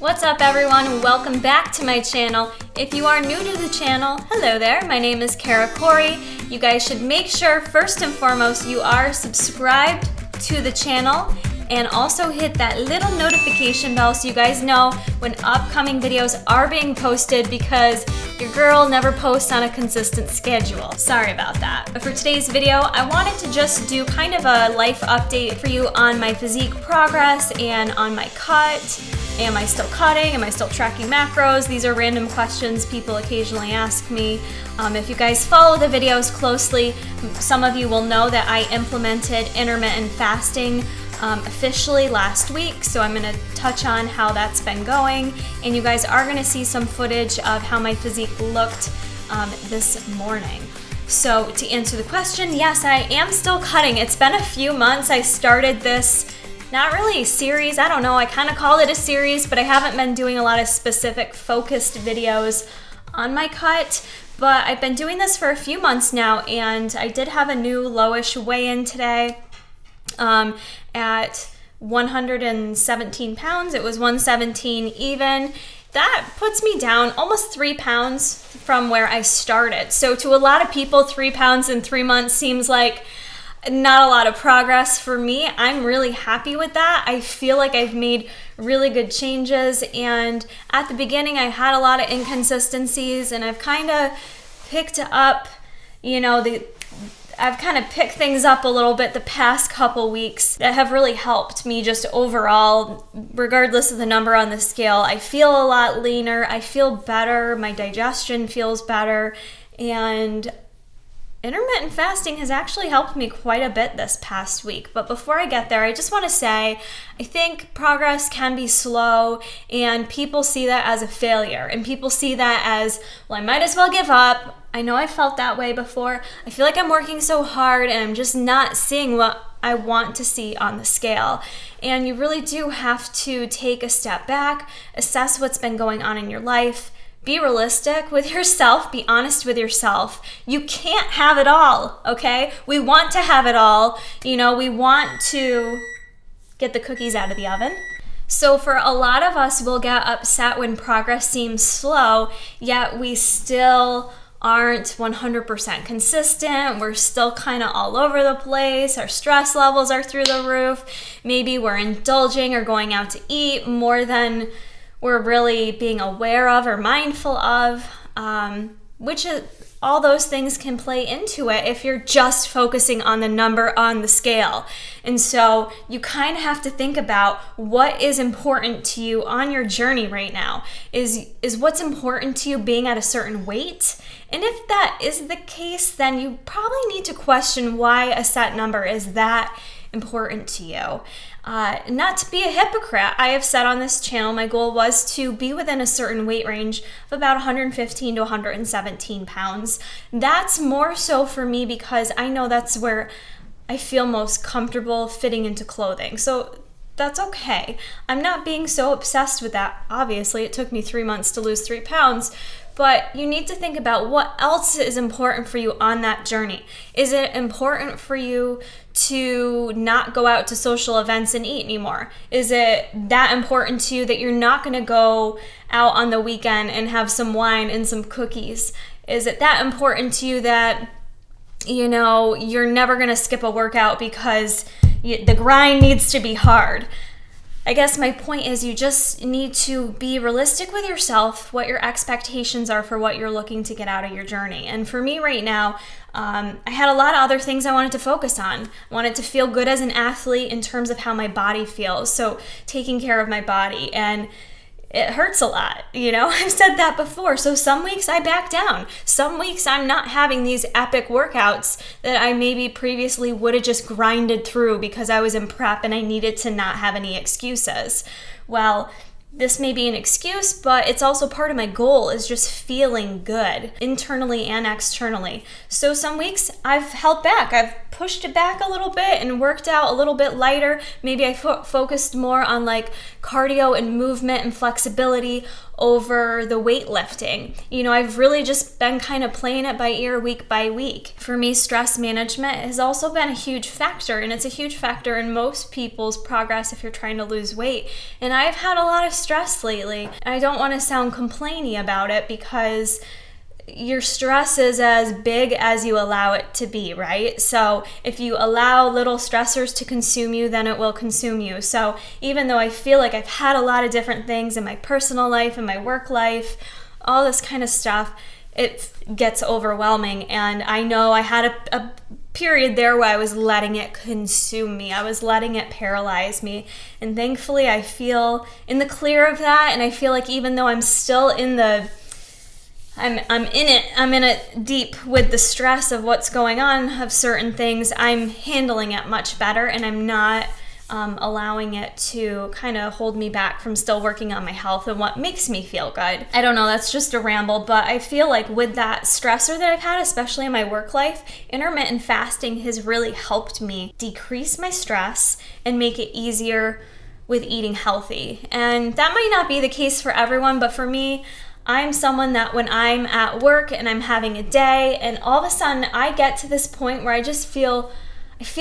What's up everyone? Welcome back to my channel. If you are new to the channel, hello there. My name is Kara Corey. You guys should make sure first and foremost you are subscribed to the channel and also hit that little notification bell so you guys know when upcoming videos are being posted because your girl never posts on a consistent schedule. Sorry about that. But for today's video, I wanted to just do kind of a life update for you on my physique progress and on my cut. Am I still cutting? Am I still tracking macros? These are random questions people occasionally ask me. If you guys follow the videos closely, some of you will know that I implemented intermittent fasting officially last week, so I'm going to touch on how that's been going, and you guys are going to see some footage of how my physique looked this morning. So to answer the question, yes, I am still cutting. It's been a few months. I started this, not really a series, I don't know, I kind of called it a series, but I haven't been doing a lot of specific focused videos on my cut, but I've been doing this for a few months now, and I did have a new lowish weigh-in today. At 117 pounds, it was 117 even. That puts me down almost 3 pounds from where I started. So to a lot of people, 3 pounds in 3 months seems like not a lot of progress. For me, I'm really happy with that. I feel like I've made really good changes, and at the beginning I had a lot of inconsistencies, and I've kind of picked up, I've kind of picked things up a little bit the past couple weeks that have really helped me just overall, regardless of the number on the scale. I feel a lot leaner, I feel better, my digestion feels better, and intermittent fasting has actually helped me quite a bit this past week. But before I get there, I just want to say, I think progress can be slow, and people see that as a failure, and people see that as, well, I might as well give up. I know I felt that way before. I feel like I'm working so hard and I'm just not seeing what I want to see on the scale. And you really do have to take a step back, assess what's been going on in your life, be realistic with yourself, be honest with yourself. You can't have it all, okay? We want to have it all. We want to get the cookies out of the oven. So for a lot of us, we'll get upset when progress seems slow, yet we still aren't 100% consistent. We're still kind of all over the place. Our stress levels are through the roof. Maybe we're indulging or going out to eat more than we're really being aware of or mindful of, all those things can play into it if you're just focusing on the number on the scale. And so you kind of have to think about what is important to you on your journey right now. Is what's important to you being at a certain weight? And if that is the case, then you probably need to question why a set number is that important to you. Not to be a hypocrite, I have said on this channel my goal was to be within a certain weight range of about 115 to 117 pounds. That's more so for me because I know that's where I feel most comfortable fitting into clothing. So that's okay. I'm not being so obsessed with that. Obviously, it took me 3 months to lose 3 pounds. But you need to think about what else is important for you on that journey. Is it important for you to not go out to social events and eat anymore? Is it that important to you that you're not going to go out on the weekend and have some wine and some cookies? Is it that important to you that, you're never going to skip a workout because the grind needs to be hard? I guess my point is you just need to be realistic with yourself, what your expectations are for what you're looking to get out of your journey. And for me right now, I had a lot of other things I wanted to focus on. I wanted to feel good as an athlete in terms of how my body feels, so taking care of my body. And it hurts a lot, I've said that before. So some weeks I back down. Some weeks I'm not having these epic workouts that I maybe previously would have just grinded through because I was in prep and I needed to not have any excuses. Well, this may be an excuse, but it's also part of my goal is just feeling good internally and externally. So some weeks I've held back. I've pushed it back a little bit and worked out a little bit lighter. Maybe I focused more on like cardio and movement and flexibility over the weightlifting. I've really just been kind of playing it by ear week by week. For me, stress management has also been a huge factor, and it's a huge factor in most people's progress if you're trying to lose weight. And I've had a lot of stress lately. I don't want to sound complainy about it, because your stress is as big as you allow it to be, right? So if you allow little stressors to consume you, then it will consume you. So even though I feel like I've had a lot of different things in my personal life and my work life, all this kind of stuff, it gets overwhelming. And I know I had a period there where I was letting it consume me. I was letting it paralyze me. And thankfully I feel in the clear of that. And I feel like even though I'm still in it deep with the stress of what's going on, of certain things, I'm handling it much better, and I'm not allowing it to kind of hold me back from still working on my health and what makes me feel good. I don't know, that's just a ramble, but I feel like with that stressor that I've had, especially in my work life, intermittent fasting has really helped me decrease my stress and make it easier with eating healthy. And that might not be the case for everyone, but for me, I'm someone that when I'm at work and I'm having a day and all of a sudden I get to this point where I feel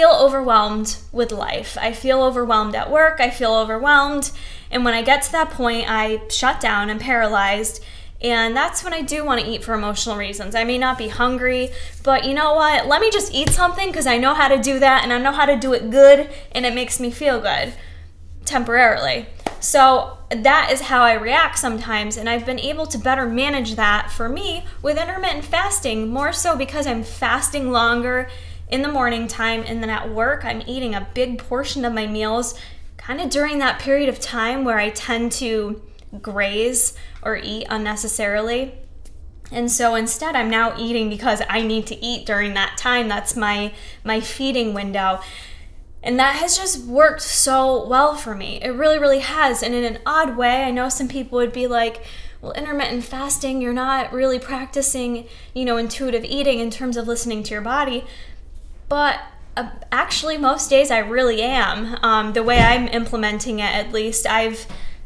overwhelmed with life. I feel overwhelmed at work. I feel overwhelmed. And when I get to that point, I shut down. I'm paralyzed. And that's when I do want to eat for emotional reasons. I may not be hungry, but you know what? Let me just eat something, because I know how to do that and I know how to do it good, and it makes me feel good temporarily. So that is how I react sometimes, and I've been able to better manage that for me with intermittent fasting, more so because I'm fasting longer in the morning time, and then at work I'm eating a big portion of my meals kind of during that period of time where I tend to graze or eat unnecessarily. And so instead I'm now eating because I need to eat during that time. That's my feeding window. And that has just worked so well for me. It really, really has. And in an odd way, I know some people would be like, well, intermittent fasting, you're not really practicing, intuitive eating in terms of listening to your body. But actually, most days I really am. The way I'm implementing it, at least,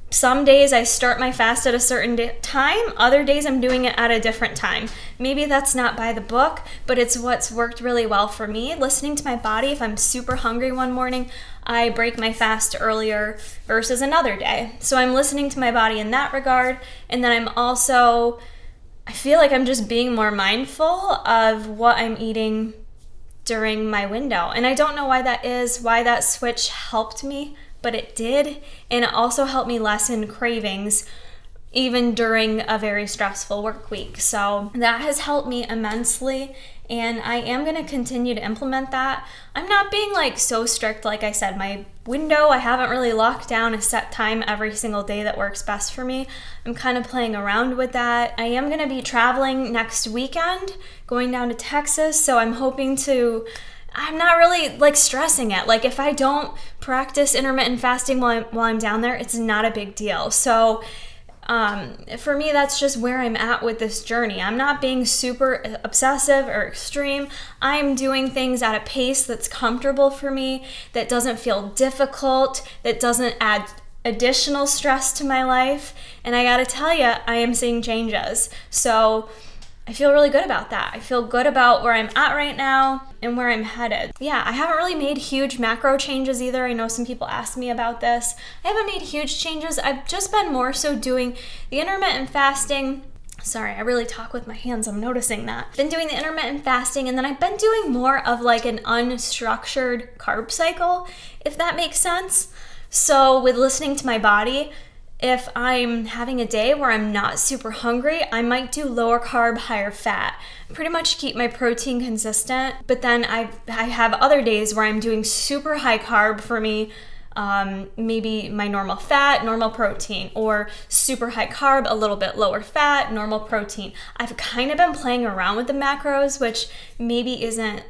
some days I start my fast at a certain time. Other days I'm doing it at a different time. Maybe that's not by the book, but it's what's worked really well for me. Listening to my body. If I'm super hungry one morning, I break my fast earlier versus another day. So I'm listening to my body in that regard. And then I feel like I'm just being more mindful of what I'm eating during my window. And I don't know why that is, why that switch helped me, but it did. And it also helped me lessen cravings even during a very stressful work week. So that has helped me immensely, and I am going to continue to implement that. I'm not being so strict. Like I said, my window, I haven't really locked down a set time every single day that works best for me. I'm kind of playing around with that. I am going to be traveling next weekend, going down to Texas, so I'm not really stressing it. If I don't practice intermittent fasting while I'm down there, it's not a big deal. So for me, that's just where I'm at with this journey. I'm not being super obsessive or extreme. I'm doing things at a pace that's comfortable for me, that doesn't feel difficult, that doesn't add additional stress to my life. And I gotta tell you, I am seeing changes. So I feel really good about that. I feel good about where I'm at right now and where I'm headed. Yeah, I haven't really made huge macro changes either. I know some people ask me about this. I haven't made huge changes. I've just been more so doing the intermittent fasting. Sorry, I really talk with my hands. I'm noticing that. Been doing the intermittent fasting, and then I've been doing more of an unstructured carb cycle, if that makes sense. So with listening to my body, if I'm having a day where I'm not super hungry, I might do lower carb, higher fat. Pretty much keep my protein consistent. But then I have other days where I'm doing super high carb for me, maybe my normal fat, normal protein, or super high carb, a little bit lower fat, normal protein. I've kind of been playing around with the macros, which maybe isn't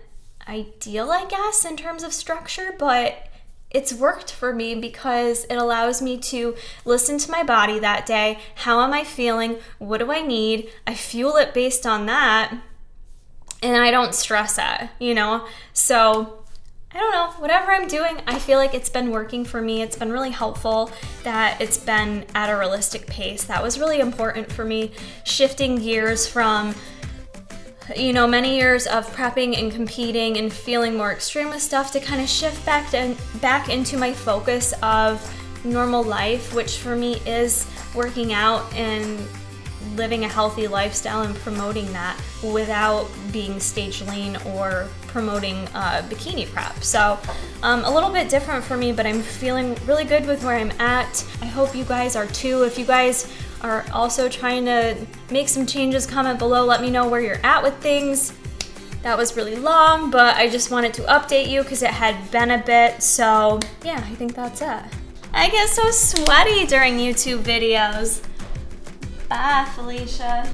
ideal, I guess, in terms of structure, but it's worked for me because it allows me to listen to my body that day. How am I feeling? What do I need? I fuel it based on that, and I don't stress it, So I don't know, whatever I'm doing, I feel like it's been working for me. It's been really helpful that it's been at a realistic pace. That was really important for me, shifting gears from, you know, many years of prepping and competing and feeling more extreme with stuff to kind of shift back into my focus of normal life, which for me is working out and living a healthy lifestyle and promoting that without being stage lean or promoting bikini prep. So a little bit different for me, but I'm feeling really good with where I'm at. I hope you guys are too. If you guys are also trying to make some changes, comment below, let me know where you're at with things. That was really long, but I just wanted to update you because it had been a bit. So yeah, I think that's it. I get so sweaty during YouTube videos. Bye, Felicia.